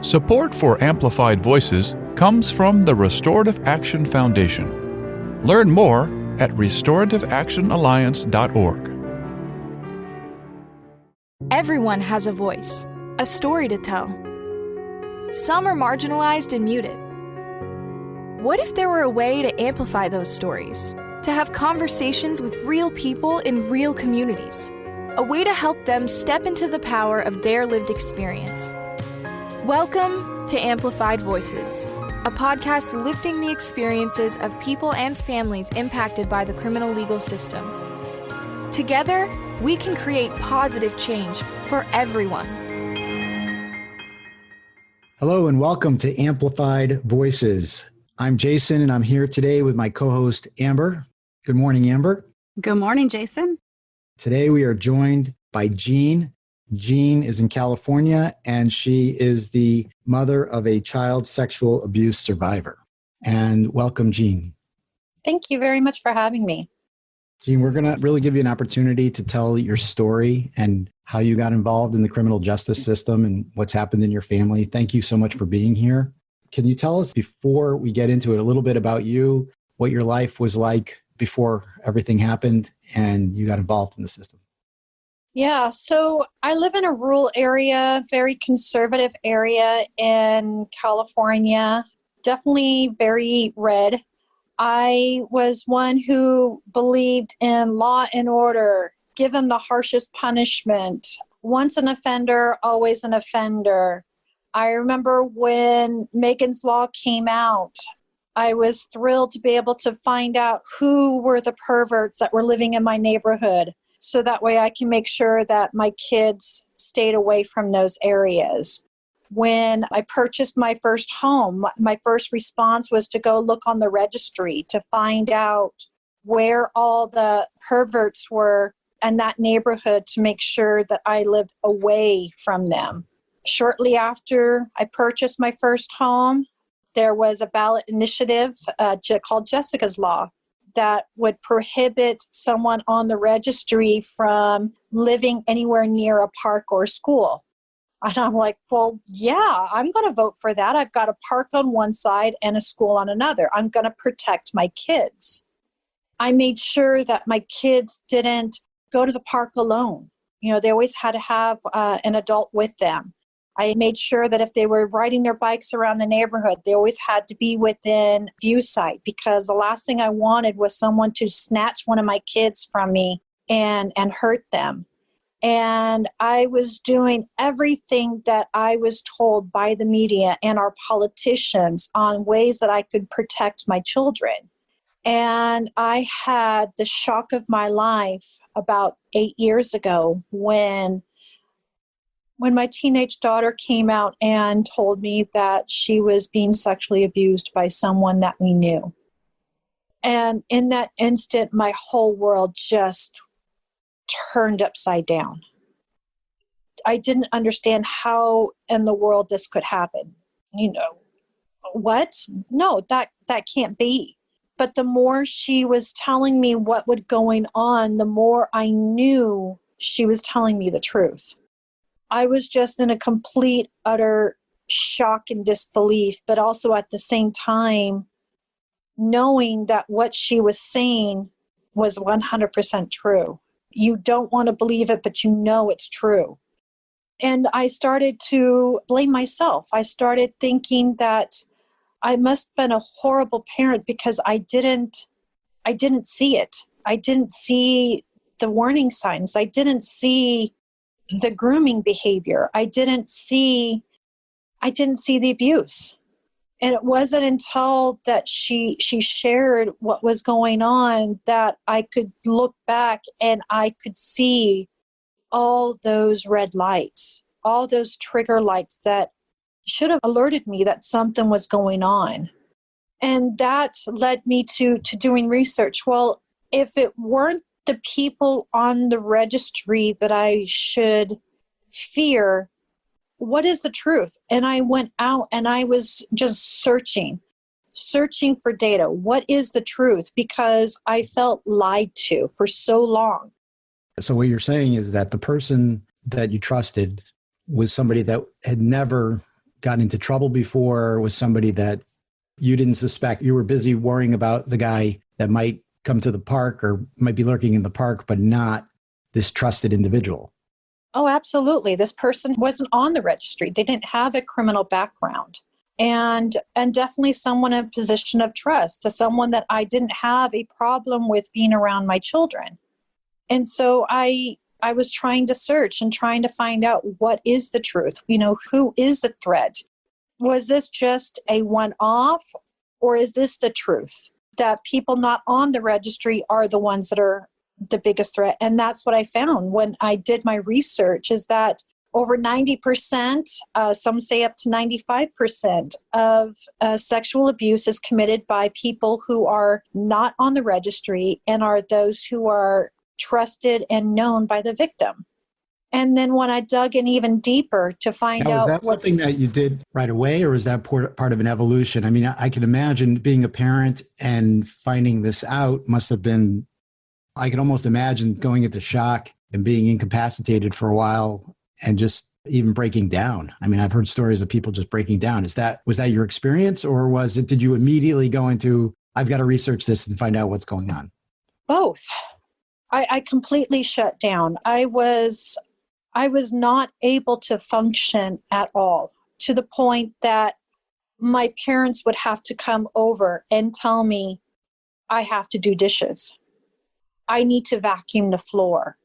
Support for Amplified Voices comes from the Restorative Action Foundation. Learn more at restorativectionalliance.org. Everyone has a voice, a story to tell. Some are marginalized and muted. What if there were a way to amplify those stories, to have conversations with real people in real communities, a way to help them step into the power of their lived experience? Welcome to Amplified Voices, a podcast lifting the experiences of people and families impacted by the criminal legal system. Together, we can create positive change for everyone. Hello and welcome to Amplified Voices. I'm Jason and I'm here today with my co-host Amber. Good morning, Amber. Good morning, Jason. Today we are joined by Jean. Jean is in California and she is the mother of a child sexual abuse survivor. And welcome, Jean. Thank you very much for having me. Jean, we're going to really give you an opportunity to tell your story and how you got involved in the criminal justice system and what's happened in your family. Thank you so much for being here. Can you tell us, before we get into it, a little bit about you, what your life was like before everything happened and you got involved in the system? Yeah, so I live in a rural area, very conservative area in California, definitely very red. I was one who believed in law and order, give them the harshest punishment. Once an offender, always an offender. I remember when Megan's Law came out, I was thrilled to be able to find out who were the perverts that were living in my neighborhood, so that way I can make sure that my kids stayed away from those areas. When I purchased my first home, my first response was to go look on the registry to find out where all the perverts were in that neighborhood to make sure that I lived away from them. Shortly after I purchased my first home, there was a ballot initiative called Jessica's Law that would prohibit someone on the registry from living anywhere near a park or school. And I'm like, well, yeah, I'm going to vote for that. I've got a park on one side and a school on another. I'm going to protect my kids. I made sure that my kids didn't go to the park alone. You know, they always had to have an adult with them. I made sure that if they were riding their bikes around the neighborhood, they always had to be within view sight, because the last thing I wanted was someone to snatch one of my kids from me and hurt them. And I was doing everything that I was told by the media and our politicians on ways that I could protect my children. And I had the shock of my life about 8 years ago when my teenage daughter came out and told me that she was being sexually abused by someone that we knew. And in that instant, my whole world just turned upside down. I didn't understand how in the world this could happen. You know, what? No, that can't be. But the more she was telling me what was going on, the more I knew she was telling me the truth. I was just in a complete, utter shock and disbelief, but also at the same time, knowing that what she was saying was 100% true. You don't want to believe it, but you know it's true. And I started to blame myself. I started thinking that I must have been a horrible parent because I didn't see it. I didn't see the warning signs. I didn't see the grooming behavior. I didn't see the abuse. And it wasn't until that she shared what was going on that I could look back and I could see all those red lights, all those trigger lights that should have alerted me that something was going on. And that led me to doing research. Well, if it weren't the people on the registry that I should fear, what is the truth? And I went out and I was just searching for data. What is the truth? Because I felt lied to for so long. So what you're saying is that the person that you trusted was somebody that had never gotten into trouble before? Was somebody that you didn't suspect? You were busy worrying about the guy that might come to the park or might be lurking in the park, but not this trusted individual. Oh, absolutely. This person wasn't on the registry. They didn't have a criminal background. And definitely someone in a position of trust, so someone that I didn't have a problem with being around my children. And so I was trying to search and trying to find out what is the truth. Who is the threat? Was this just a one-off, or is this the truth that people not on the registry are the ones that are the biggest threat? And that's what I found when I did my research, is that over 90%, some say up to 95% of sexual abuse is committed by people who are not on the registry and are those who are trusted and known by the victim. And then when I dug in even deeper to find Now, out... is that something that you did right away, or is that part of an evolution? I mean, I can imagine being a parent and finding this out must have been, I can almost imagine going into shock and being incapacitated for a while and just even breaking down. I mean, I've heard stories of people just breaking down. Was that your experience, or did you immediately go into, I've got to research this and find out what's going on? Both. I completely shut down. I was not able to function at all, to the point that my parents would have to come over and tell me, I have to do dishes. I need to vacuum the floor.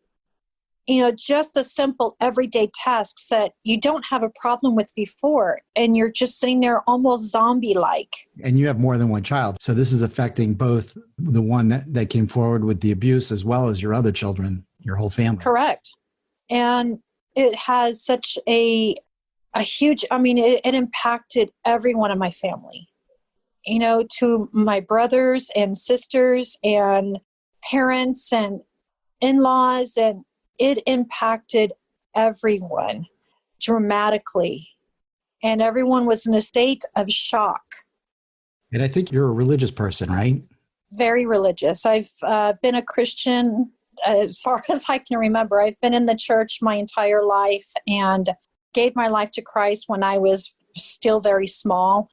Just the simple everyday tasks that you don't have a problem with before, and you're just sitting there almost zombie-like. And you have more than one child. So this is affecting both the one that came forward with the abuse as well as your other children, your whole family. Correct. And it has such a huge, it impacted everyone in my family, to my brothers and sisters and parents and in-laws, and it impacted everyone dramatically. And everyone was in a state of shock. And I think you're a religious person, right? Very religious. I've been a Christian as far as I can remember. I've been in the church my entire life and gave my life to Christ when I was still very small.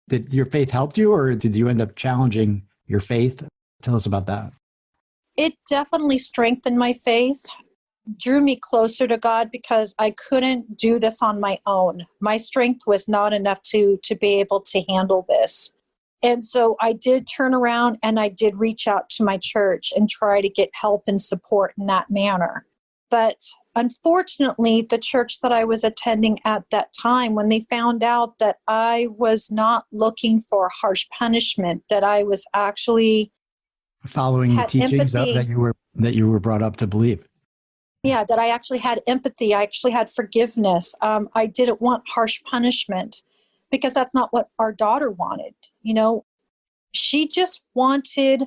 Did your faith help you, or did you end up challenging your faith? Tell us about that. It definitely strengthened my faith, drew me closer to God, because I couldn't do this on my own. My strength was not enough to be able to handle this. And so I did turn around and I did reach out to my church and try to get help and support in that manner. But unfortunately, the church that I was attending at that time, when they found out that I was not looking for harsh punishment, that I was actually following the teachings that you were brought up to believe. Yeah, that I actually had empathy. I actually had forgiveness. I didn't want harsh punishment, because that's not what our daughter wanted. She just wanted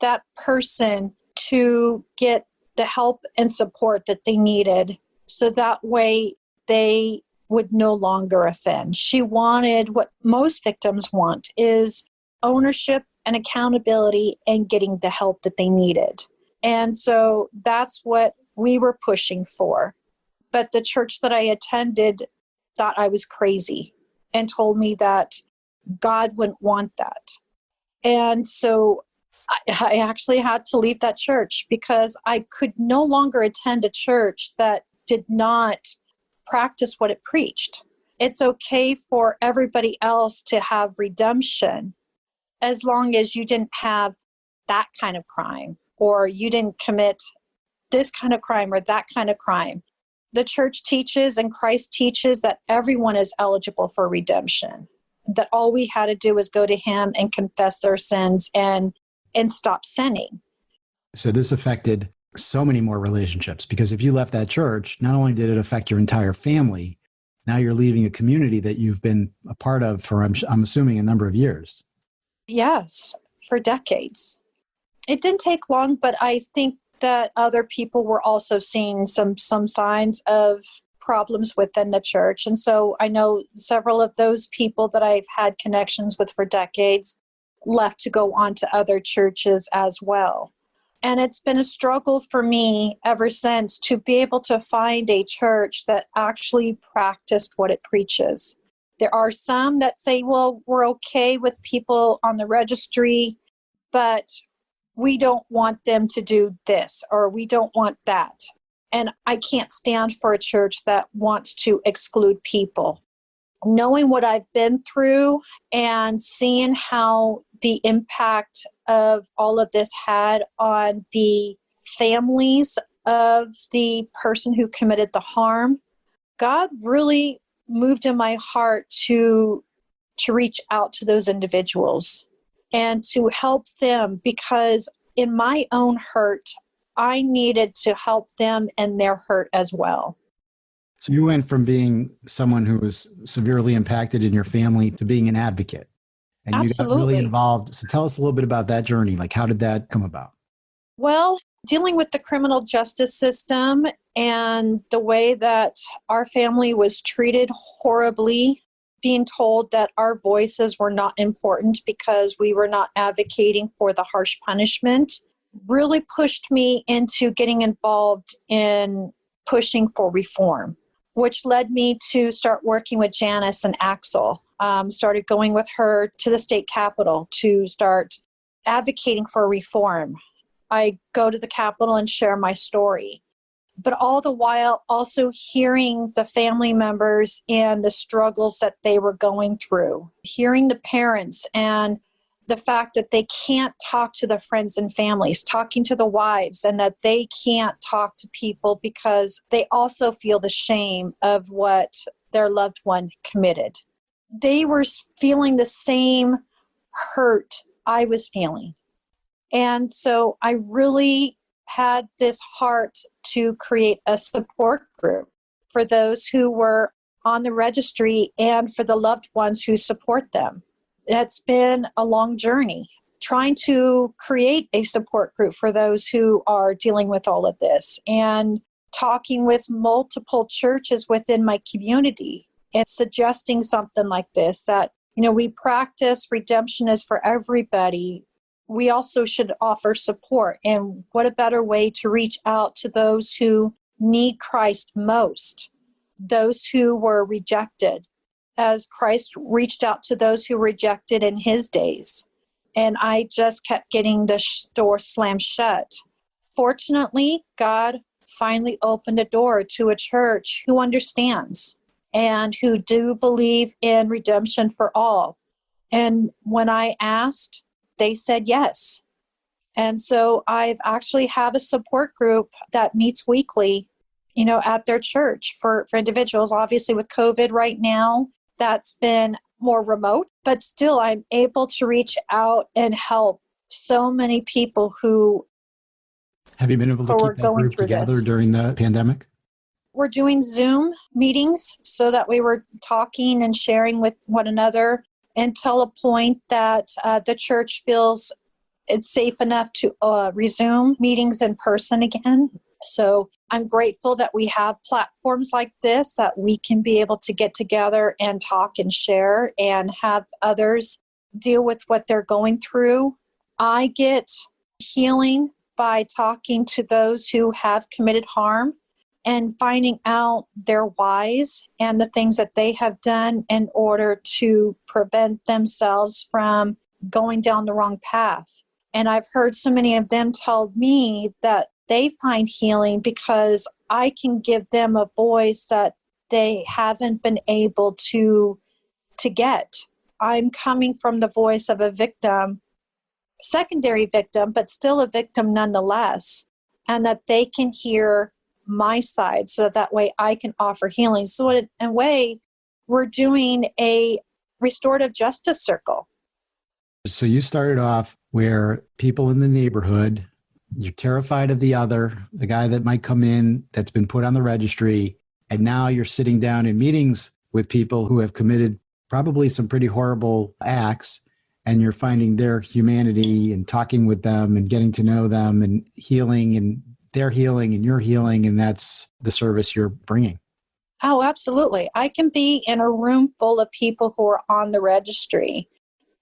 that person to get the help and support that they needed, so that way they would no longer offend. She wanted what most victims want, is ownership and accountability and getting the help that they needed. And so that's what we were pushing for. But the church that I attended thought I was crazy and told me that God wouldn't want that. And so I actually had to leave that church, because I could no longer attend a church that did not practice what it preached. It's okay for everybody else to have redemption, as long as you didn't have that kind of crime, or you didn't commit this kind of crime or that kind of crime. The church teaches, and Christ teaches, that everyone is eligible for redemption, that all we had to do was go to him and confess their sins and stop sinning. So this affected so many more relationships, because if you left that church, not only did it affect your entire family, now you're leaving a community that you've been a part of for, I'm assuming, a number of years. Yes, for decades. It didn't take long, but I think that other people were also seeing some signs of problems within the church. And so I know several of those people that I've had connections with for decades left to go on to other churches as well. And it's been a struggle for me ever since to be able to find a church that actually practiced what it preaches. There are some that say, well, we're okay with people on the registry, but we don't want them to do this or we don't want that. And I can't stand for a church that wants to exclude people. Knowing what I've been through and seeing how the impact of all of this had on the families of the person who committed the harm, God really moved in my heart to reach out to those individuals and to help them, because in my own hurt, I needed to help them in their hurt as well. So you went from being someone who was severely impacted in your family to being an advocate, and you got really Absolutely. involved. So tell us a little bit about that journey. Like, how did that come about? Well, dealing with the criminal justice system and the way that our family was treated horribly, being told that our voices were not important because we were not advocating for the harsh punishment, really pushed me into getting involved in pushing for reform, which led me to start working with Janice and ACSOL. Started going with her to the state capitol to start advocating for reform. I go to the Capitol and share my story, but all the while also hearing the family members and the struggles that they were going through, hearing the parents and the fact that they can't talk to the friends and families, talking to the wives, and that they can't talk to people because they also feel the shame of what their loved one committed. They were feeling the same hurt I was feeling. And so I really had this heart to create a support group for those who were on the registry and for the loved ones who support them. It's been a long journey trying to create a support group for those who are dealing with all of this and talking with multiple churches within my community and suggesting something like this, that, we practice redemption is for everybody. We also should offer support. And what a better way to reach out to those who need Christ most, those who were rejected, as Christ reached out to those who were rejected in his days. And I just kept getting the door slammed shut. Fortunately, God finally opened a door to a church who understands and who do believe in redemption for all. And when I asked, they said yes. And so I've actually have a support group that meets weekly, at their church for individuals. Obviously with COVID right now, that's been more remote, but still I'm able to reach out and help so many people who Have you been able to are keep that going group through together this. during the pandemic? We're doing Zoom meetings so that we were talking and sharing with one another until a point that the church feels it's safe enough to resume meetings in person again. So I'm grateful that we have platforms like this, that we can be able to get together and talk and share and have others deal with what they're going through. I get healing by talking to those who have committed harm and finding out their whys and the things that they have done in order to prevent themselves from going down the wrong path. And I've heard so many of them tell me that they find healing because I can give them a voice that they haven't been able to get. I'm coming from the voice of a victim, secondary victim, but still a victim nonetheless, and that they can hear my side so that way I can offer healing. So in a way, we're doing a restorative justice circle. So you started off where people in the neighborhood, you're terrified of the other, the guy that might come in that's been put on the registry, and now you're sitting down in meetings with people who have committed probably some pretty horrible acts, and you're finding their humanity and talking with them and getting to know them and healing, and they're healing and you're healing, and that's the service you're bringing. Oh, absolutely. I can be in a room full of people who are on the registry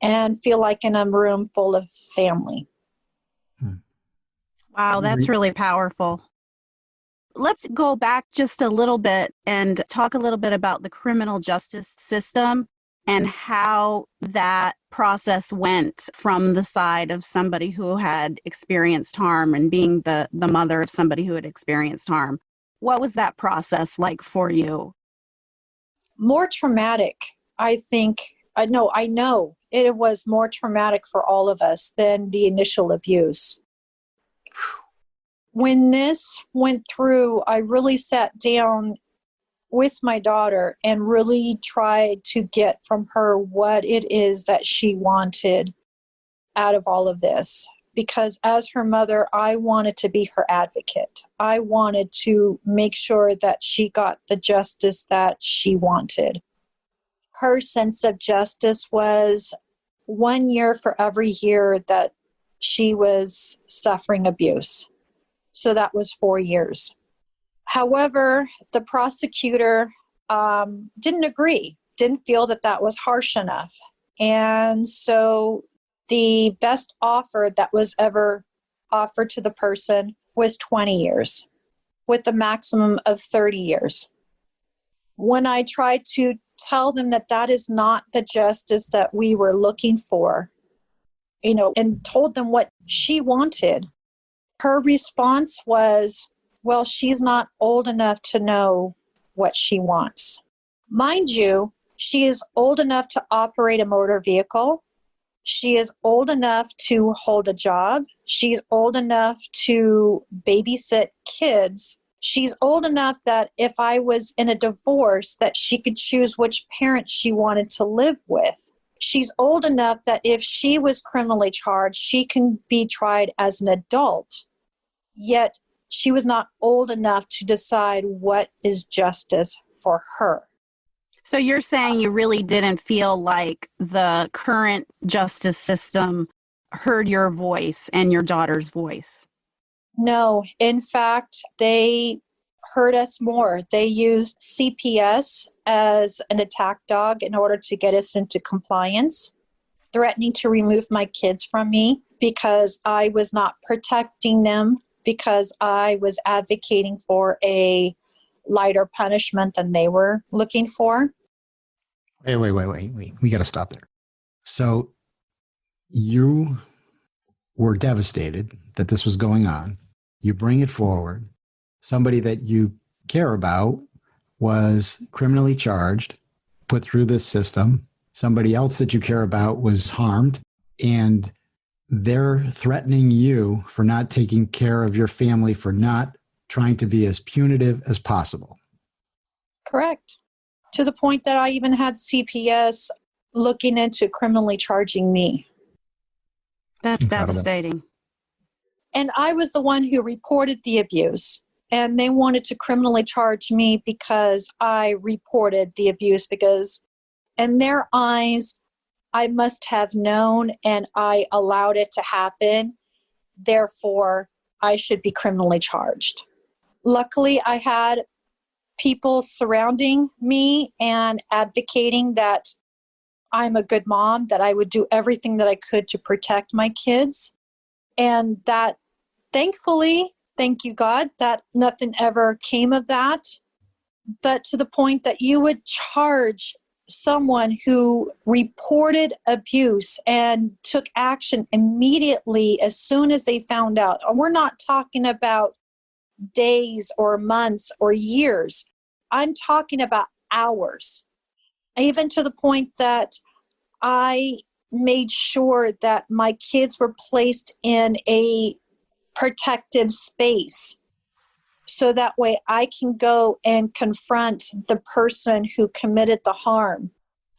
and feel like in a room full of family. Wow, that's really powerful. Let's go back just a little bit and talk a little bit about the criminal justice system and how that process went from the side of somebody who had experienced harm and being the mother of somebody who had experienced harm. What was that process like for you? More traumatic, I think. I know it was more traumatic for all of us than the initial abuse. When this went through, I really sat down with my daughter and really tried to get from her what it is that she wanted out of all of this. Because as her mother, I wanted to be her advocate. I wanted to make sure that she got the justice that she wanted. Her sense of justice was 1 year for every year that she was suffering abuse. So that was 4 years. However, the prosecutor didn't agree, didn't feel that that was harsh enough. And so the best offer that was ever offered to the person was 20 years with a maximum of 30 years. When I tried to tell them that that is not the justice that we were looking for, and told them what she wanted, her response was, well, she's not old enough to know what she wants. Mind you, she is old enough to operate a motor vehicle. She is old enough to hold a job. She's old enough to babysit kids. She's old enough that if I was in a divorce, that she could choose which parent she wanted to live with. She's old enough that if she was criminally charged, she can be tried as an adult. Yet she was not old enough to decide what is justice for her. So you're saying you really didn't feel like the current justice system heard your voice and your daughter's voice? No, in fact, they hurt us more. They used CPS as an attack dog in order to get us into compliance, threatening to remove my kids from me because I was not protecting them, because I was advocating for a lighter punishment than they were looking for. Wait. We got to stop there. So you were devastated that this was going on. You bring it forward. Somebody that you care about was criminally charged, put through this system. Somebody else that you care about was harmed, and they're threatening you for not taking care of your family, for not trying to be as punitive as possible. Correct. To the point that I even had CPS looking into criminally charging me. That's Incredible. devastating. And I was the one who reported the abuse. And they wanted to criminally charge me because I reported the abuse, because in their eyes, I must have known and I allowed it to happen. Therefore, I should be criminally charged. Luckily, I had people surrounding me and advocating that I'm a good mom, that I would do everything that I could to protect my kids. And that, thankfully, thank you, God, that nothing ever came of that. But to the point that you would charge someone who reported abuse and took action immediately as soon as they found out. And we're not talking about days or months or years. I'm talking about hours. Even to the point that I made sure that my kids were placed in a protective space so that way I can go and confront the person who committed the harm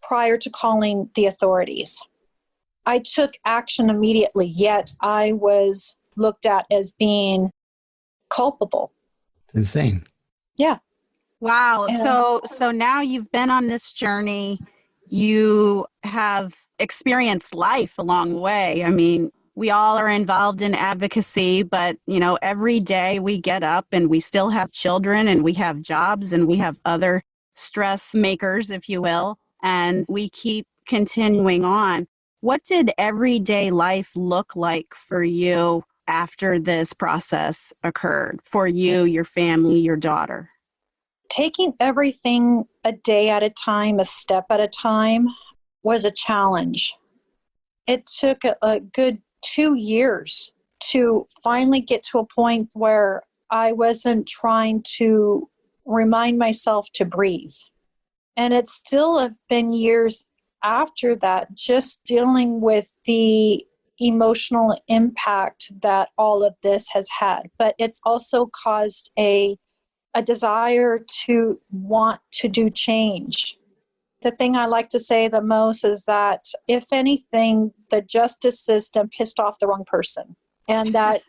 prior to calling the authorities. I took action immediately, yet I was looked at as being culpable. It's insane. Yeah. Wow. So now you've been on this journey. You have experienced life along the way. I mean, we all are involved in advocacy, but, every day we get up and we still have children and we have jobs and we have other stress makers, if you will, and we keep continuing on. What did everyday life look like for you after this process occurred for you, your family, your daughter? Taking everything a day at a time, a step at a time, was a challenge. It took a good 2 years to finally get to a point where I wasn't trying to remind myself to breathe. And it still have been years after that, just dealing with the emotional impact that all of this has had. But it's also caused a desire to want to do change. The thing I like to say the most is that, if anything, the justice system pissed off the wrong person. And that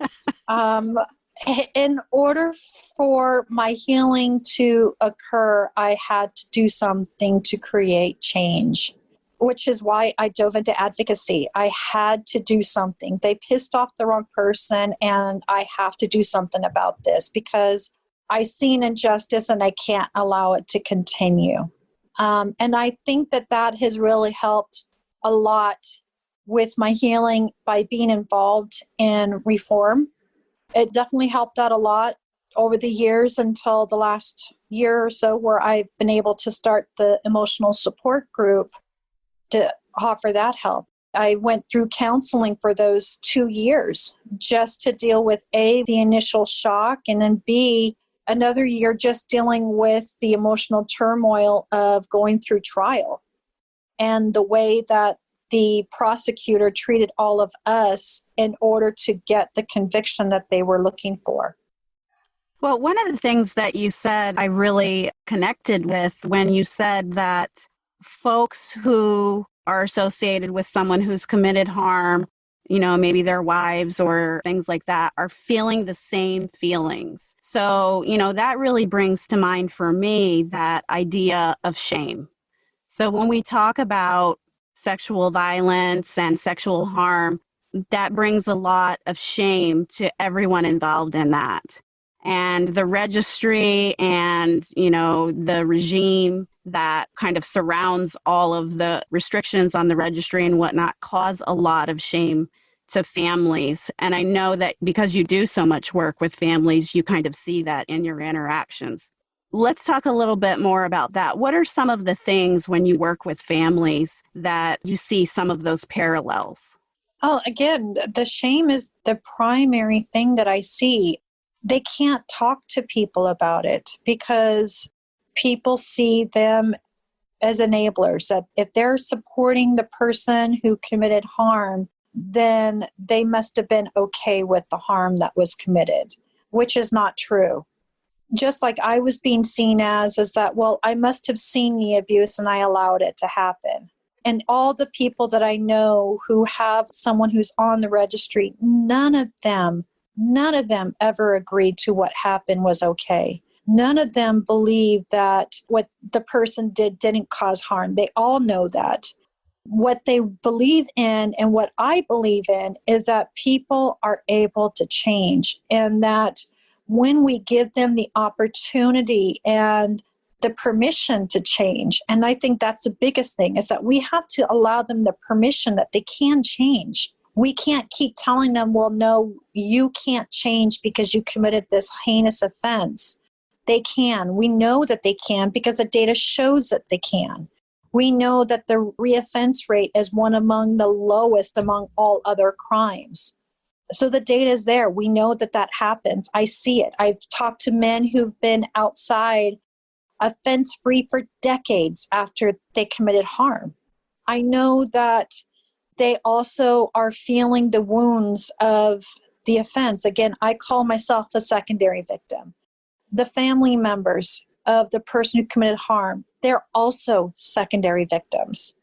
in order for my healing to occur, I had to do something to create change, which is why I dove into advocacy. I had to do something. They pissed off the wrong person, and I have to do something about this because I see an injustice and I can't allow it to continue. And I think that has really helped a lot with my healing by being involved in reform. It definitely helped out a lot over the years until the last year or so, where I've been able to start the emotional support group to offer that help. I went through counseling for those 2 years just to deal with A, the initial shock, and then B, another year just dealing with the emotional turmoil of going through trial and the way that the prosecutor treated all of us in order to get the conviction that they were looking for. Well, one of the things that you said I really connected with when you said that folks who are associated with someone who's committed harm, maybe their wives or things like that, are feeling the same feelings. So, that really brings to mind for me that idea of shame. So when we talk about sexual violence and sexual harm, that brings a lot of shame to everyone involved in that. And the registry and, the regime that kind of surrounds all of the restrictions on the registry and whatnot cause a lot of shame to families. And I know that because you do so much work with families, you kind of see that in your interactions. Let's talk a little bit more about that. What are some of the things when you work with families that you see some of those parallels? Oh, again, the shame is the primary thing that I see. They can't talk to people about it because people see them as enablers. That if they're supporting the person who committed harm, then they must have been okay with the harm that was committed, which is not true. Just like I was being seen as is that, well, I must have seen the abuse and I allowed it to happen. And all the people that I know who have someone who's on the registry, none of them ever agreed to what happened was okay. None of them believe that what the person did didn't cause harm. They all know that. What they believe in and what I believe in is that people are able to change, and that when we give them the opportunity and the permission to change, and I think that's the biggest thing, is that we have to allow them the permission that they can change. We can't keep telling them, well, no, you can't change because you committed this heinous offense. They can. We know that they can because the data shows that they can. We know that the reoffense rate is one among the lowest among all other crimes. So the data is there. We know that that happens. I see it. I've talked to men who've been outside offense-free for decades after they committed harm. I know that they also are feeling the wounds of the offense. Again, I call myself a secondary victim. The family members of the person who committed harm, they're also secondary victims.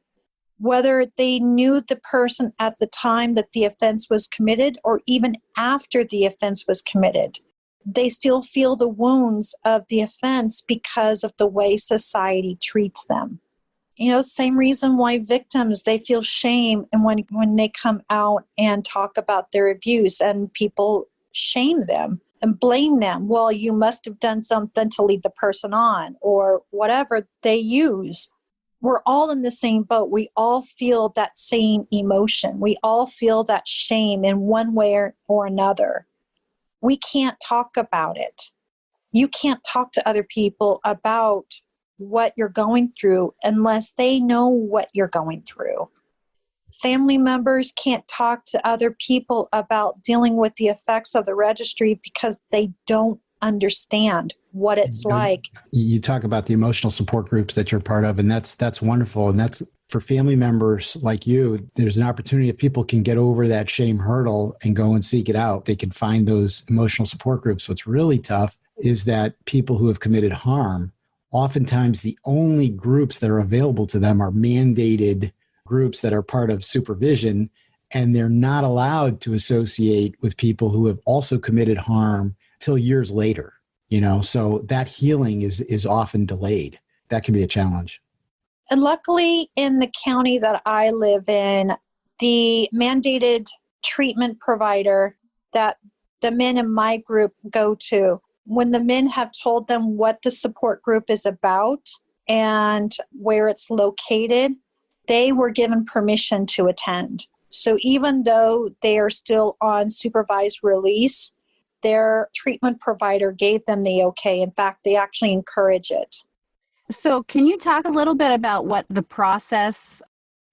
Whether they knew the person at the time that the offense was committed or even after the offense was committed, they still feel the wounds of the offense because of the way society treats them. Same reason why victims, they feel shame and when they come out and talk about their abuse and people shame them and blame them. Well, you must have done something to lead the person on or whatever they use. we're all in the same boat. We all feel that same emotion. We all feel that shame in one way or another. We can't talk about it. You can't talk to other people about what you're going through unless they know what you're going through. Family members can't talk to other people about dealing with the effects of the registry because they don't understand what it's like. You talk about the emotional support groups that you're part of, and that's wonderful. And that's for family members like you, there's an opportunity if people can get over that shame hurdle and go and seek it out, they can find those emotional support groups. What's really tough is that people who have committed harm, oftentimes the only groups that are available to them are mandated groups that are part of supervision, and they're not allowed to associate with people who have also committed harm till years later. So that healing is often delayed. That can be a challenge. And luckily in the county that I live in, the mandated treatment provider that the men in my group go to, when the men have told them what the support group is about and where it's located, they were given permission to attend. So even though they are still on supervised release, their treatment provider gave them the okay. In fact, they actually encourage it. So can you talk a little bit about what the process,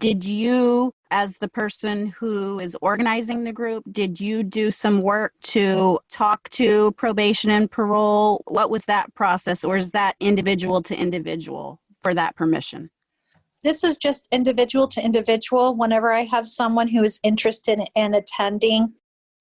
did you, as the person who is organizing the group, did you do some work to talk to probation and parole? What was that process, or is that individual to individual for that permission? This is just individual to individual. Whenever I have someone who is interested in attending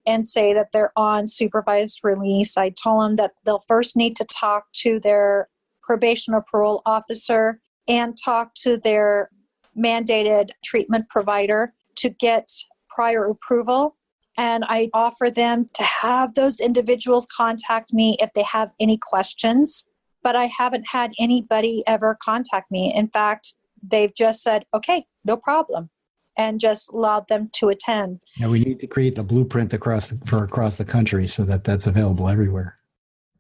and say that they're on supervised release, I tell them that they'll first need to talk to their probation or parole officer and talk to their mandated treatment provider to get prior approval. And I offer them to have those individuals contact me if they have any questions. But I haven't had anybody ever contact me. In fact, they've just said, okay, no problem, and just allowed them to attend. Yeah, we need to create a blueprint across the country so that that's available everywhere.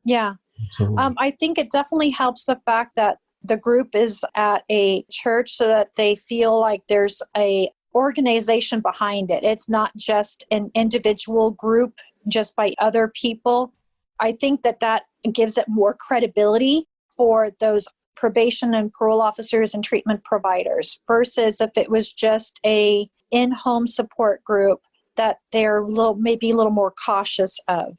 Yeah. Absolutely. I think it definitely helps the fact that the group is at a church so that they feel like there's a organization behind it. It's not just an individual group just by other people. I think that gives it more credibility for those probation and parole officers and treatment providers versus if it was just a in-home support group that they're maybe a little more cautious of.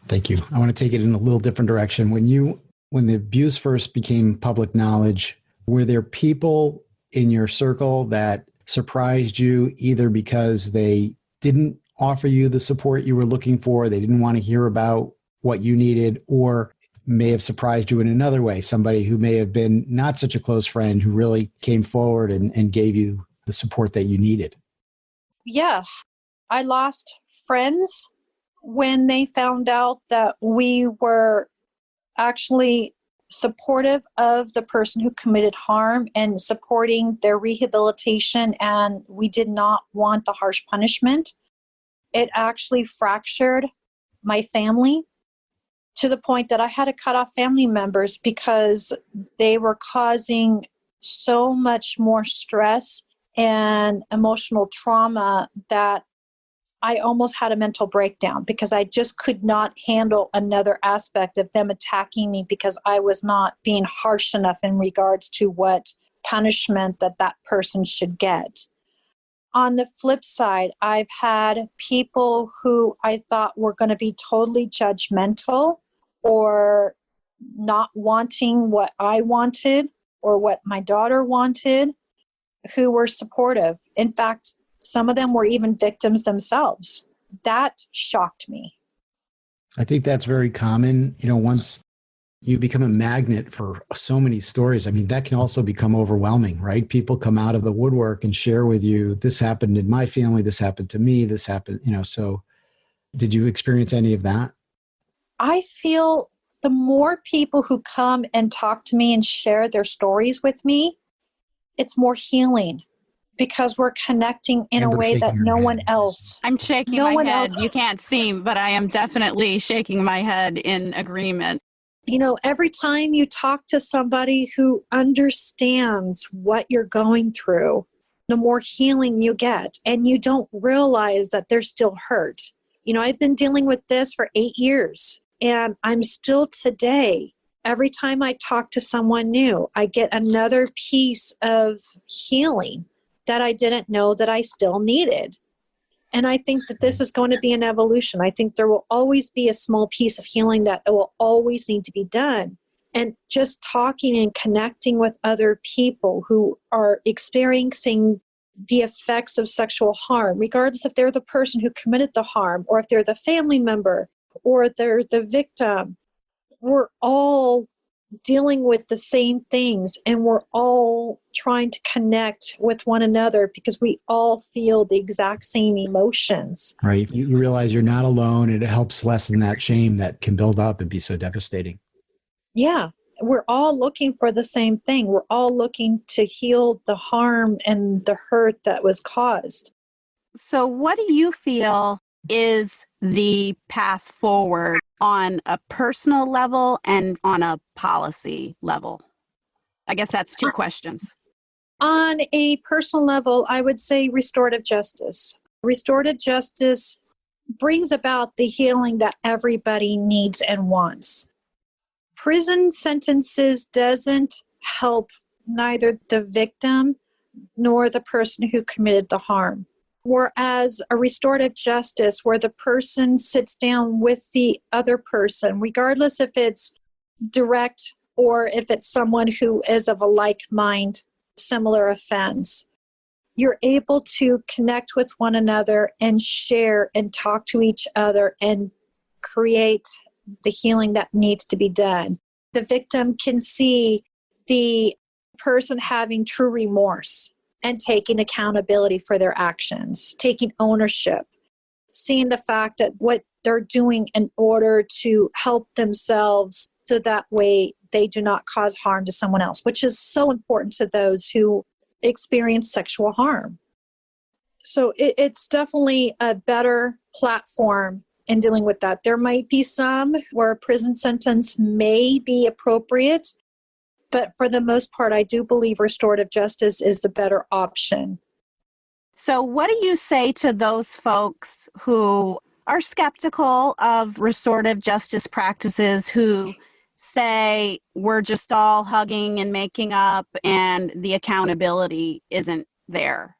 Thank you. I want to take it in a little different direction. When the abuse first became public knowledge, were there people in your circle that surprised you either because they didn't offer you the support you were looking for, they didn't want to hear about what you needed, or may have surprised you in another way, somebody who may have been not such a close friend who really came forward and gave you the support that you needed? Yeah, I lost friends when they found out that we were actually supportive of the person who committed harm and supporting their rehabilitation, and we did not want the harsh punishment. It actually fractured my family to the point that I had to cut off family members because they were causing so much more stress and emotional trauma that I almost had a mental breakdown because I just could not handle another aspect of them attacking me because I was not being harsh enough in regards to what punishment that person should get. On the flip side, I've had people who I thought were going to be totally judgmental or not wanting what I wanted or what my daughter wanted, who were supportive. In fact, some of them were even victims themselves. That shocked me. I think that's very common. Once you become a magnet for so many stories, I mean, that can also become overwhelming, right? People come out of the woodwork and share with you, this happened in my family, this happened to me, this happened, so did you experience any of that? I feel the more people who come and talk to me and share their stories with me, it's more healing because we're connecting in a way that no one else. I'm shaking my head. You can't see, but I am definitely shaking my head in agreement. Every time you talk to somebody who understands what you're going through, the more healing you get, and you don't realize that they're still hurt. I've been dealing with this for 8 years, and I'm still today. Every time I talk to someone new, I get another piece of healing that I didn't know that I still needed. And I think that this is going to be an evolution. I think there will always be a small piece of healing that will always need to be done. And just talking and connecting with other people who are experiencing the effects of sexual harm, regardless if they're the person who committed the harm or if they're the family member or they're the victim, we're all dealing with the same things, and we're all trying to connect with one another because we all feel the exact same emotions. Right. You realize you're not alone, and it helps lessen that shame that can build up and be so devastating. Yeah. We're all looking for the same thing. We're all looking to heal the harm and the hurt that was caused. So what do you feel is the path forward on a personal level and on a policy level? I guess that's 2 questions. On a personal level, I would say restorative justice. Restorative justice brings about the healing that everybody needs and wants. Prison sentences doesn't help neither the victim nor the person who committed the harm. Whereas a restorative justice, where the person sits down with the other person, regardless if it's direct or if it's someone who is of a like mind, similar offense, you're able to connect with one another and share and talk to each other and create the healing that needs to be done. The victim can see the person having true remorse and taking accountability for their actions, taking ownership, seeing the fact that what they're doing in order to help themselves so that way they do not cause harm to someone else, which is so important to those who experience sexual harm. So it's definitely a better platform in dealing with that. There might be some where a prison sentence may be appropriate, but for the most part, I do believe restorative justice is the better option. So what do you say to those folks who are skeptical of restorative justice practices, who say we're just all hugging and making up and the accountability isn't there?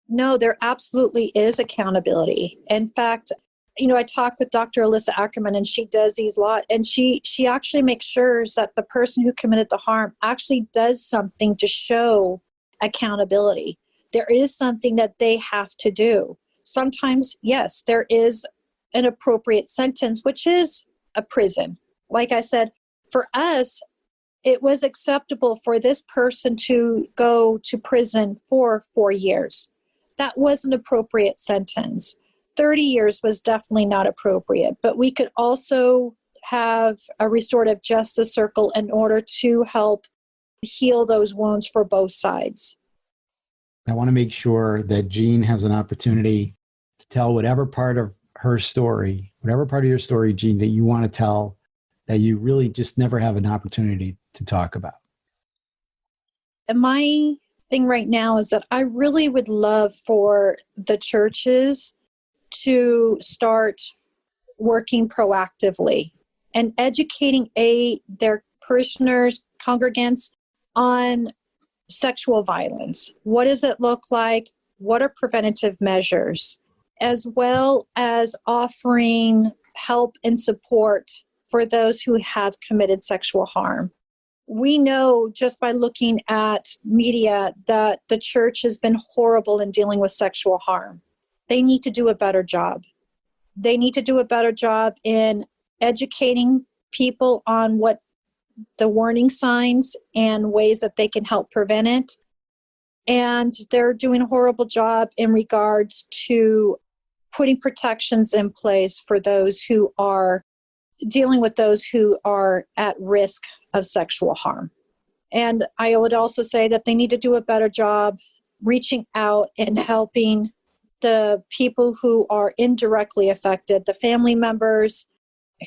No, there absolutely is accountability. In fact, I talk with Dr. Alyssa Ackerman, and she does these a lot, and she actually makes sure that the person who committed the harm actually does something to show accountability. There is something that they have to do. Sometimes, yes, there is an appropriate sentence, which is a prison. Like I said, for us, it was acceptable for this person to go to prison for 4 years. That was an appropriate sentence. 30 years was definitely not appropriate, but we could also have a restorative justice circle in order to help heal those wounds for both sides. I want to make sure that Jean has an opportunity to tell whatever part of her story, whatever part of your story, Jean, that you want to tell that you really just never have an opportunity to talk about. And my thing right now is that I really would love for the churches to start working proactively and educating their parishioners, congregants on sexual violence. What does it look like? What are preventative measures? As well as offering help and support for those who have committed sexual harm. We know just by looking at media that the church has been horrible in dealing with sexual harm. They need to do a better job. They need to do a better job in educating people on what the warning signs and ways that they can help prevent it. And they're doing a horrible job in regards to putting protections in place for those who are dealing with those who are at risk of sexual harm. And I would also say that they need to do a better job reaching out and helping the people who are indirectly affected, the family members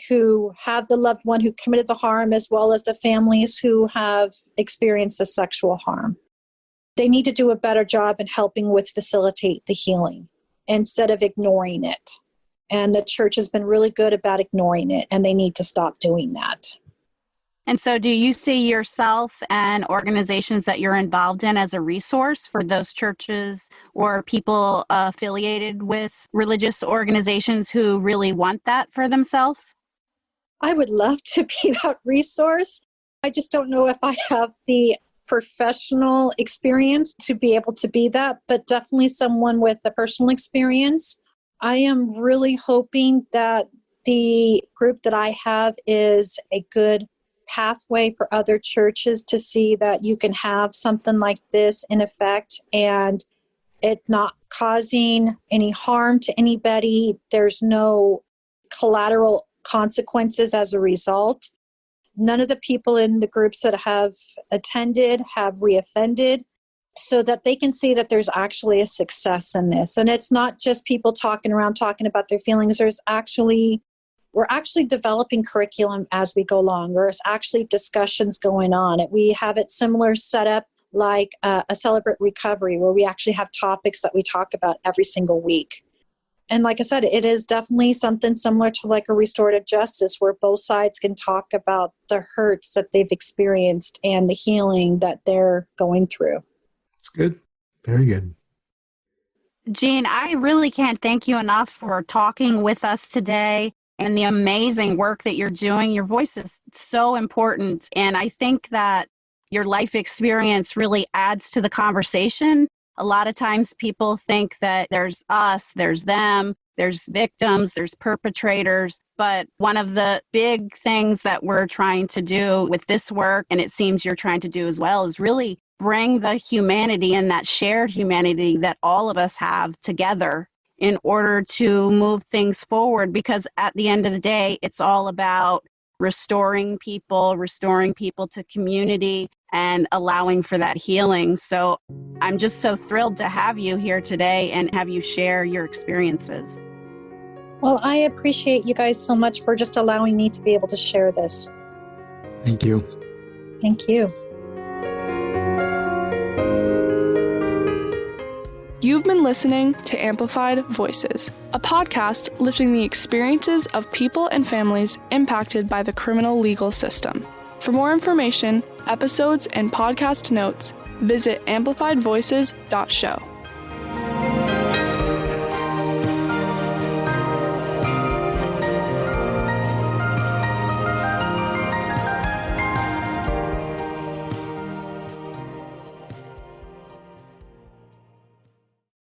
who have the loved one who committed the harm, as well as the families who have experienced the sexual harm. They need to do a better job in helping with facilitate the healing instead of ignoring it. And the church has been really good about ignoring it, and they need to stop doing that. And so do you see yourself and organizations that you're involved in as a resource for those churches or people affiliated with religious organizations who really want that for themselves? I would love to be that resource. I just don't know if I have the professional experience to be able to be that, but definitely someone with the personal experience. I am really hoping that the group that I have is a good pathway for other churches to see that you can have something like this in effect and it not causing any harm to anybody. There's no collateral consequences as a result. None of the people in the groups that have attended have reoffended, so that they can see that there's actually a success in this. And it's not just people talking around talking about their feelings. We're actually developing curriculum as we go along. There's actually discussions going on. We have it similar set up like a Celebrate Recovery, where we actually have topics that we talk about every single week. And like I said, it is definitely something similar to like a restorative justice, where both sides can talk about the hurts that they've experienced and the healing that they're going through. That's good. Very good. Jean, I really can't thank you enough for talking with us today and the amazing work that you're doing. Your voice is so important. And I think that your life experience really adds to the conversation. A lot of times people think that there's us, there's them, there's victims, there's perpetrators. But one of the big things that we're trying to do with this work, and it seems you're trying to do as well, is really bring the humanity and that shared humanity that all of us have together in order to move things forward. Because at the end of the day, it's all about restoring people to community and allowing for that healing. So I'm just so thrilled to have you here today and have you share your experiences. Well, I appreciate you guys so much for just allowing me to be able to share this. Thank you. Thank you. You've been listening to Amplified Voices, a podcast lifting the experiences of people and families impacted by the criminal legal system. For more information, episodes, and podcast notes, visit amplifiedvoices.show.